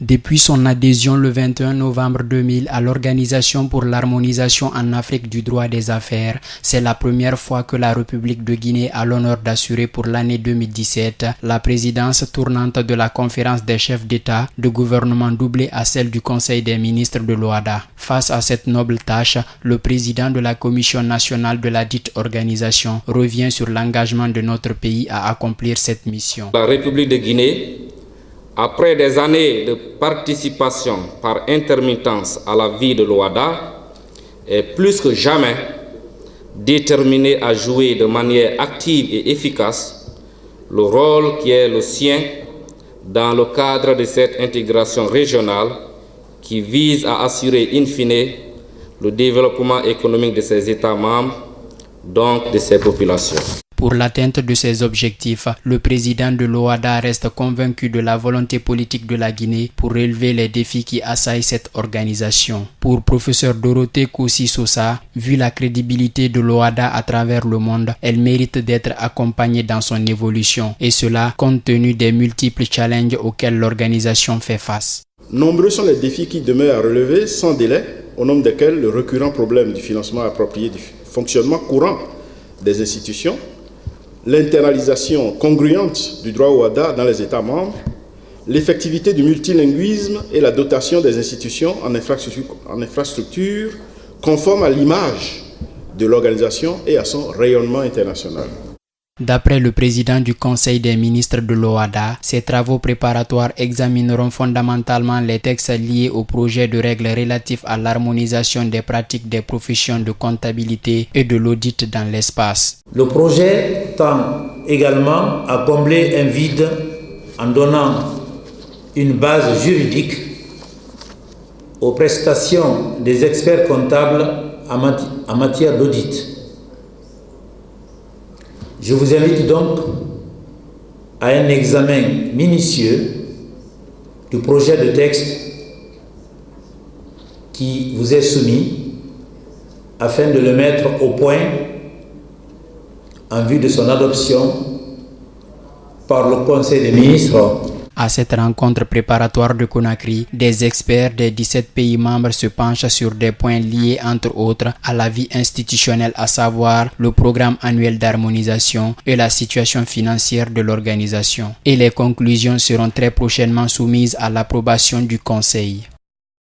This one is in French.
Depuis son adhésion le 21 novembre 2000 à l'Organisation pour l'harmonisation en Afrique du droit des affaires, c'est la première fois que la République de Guinée a l'honneur d'assurer pour l'année 2017 la présidence tournante de la conférence des chefs d'État de gouvernement doublée à celle du Conseil des ministres de l'OHADA. Face à cette noble tâche, le président de la Commission nationale de la dite organisation revient sur l'engagement de notre pays à accomplir cette mission. La République de Guinée, après des années de participation par intermittence à la vie de l'OHADA, est plus que jamais déterminée à jouer de manière active et efficace le rôle qui est le sien dans le cadre de cette intégration régionale qui vise à assurer in fine le développement économique de ses États membres, donc de ses populations. Pour l'atteinte de ces objectifs, le président de l'OHADA reste convaincu de la volonté politique de la Guinée pour relever les défis qui assaillent cette organisation. Pour professeur Dorothée Kossi-Sosa, vu la crédibilité de l'OHADA à travers le monde, elle mérite d'être accompagnée dans son évolution, et cela compte tenu des multiples challenges auxquels l'organisation fait face. Nombreux sont les défis qui demeurent à relever sans délai, au nombre desquels le récurrent problème du financement approprié du fonctionnement courant des institutions, l'internalisation congruente du droit OHADA dans les États membres, l'effectivité du multilinguisme et la dotation des institutions en infrastructures conformes à l'image de l'organisation et à son rayonnement international. D'après le président du Conseil des ministres de l'OHADA, ces travaux préparatoires examineront fondamentalement les textes liés au projet de règles relatifs à l'harmonisation des pratiques des professions de comptabilité et de l'audit dans l'espace. Le projet tend également à combler un vide en donnant une base juridique aux prestations des experts comptables en matière d'audit. Je vous invite donc à un examen minutieux du projet de texte qui vous est soumis afin de le mettre au point en vue de son adoption par le Conseil des ministres. À cette rencontre préparatoire de Conakry, des experts des 17 pays membres se penchent sur des points liés entre autres à la vie institutionnelle, à savoir le programme annuel d'harmonisation et la situation financière de l'organisation. Et les conclusions seront très prochainement soumises à l'approbation du Conseil.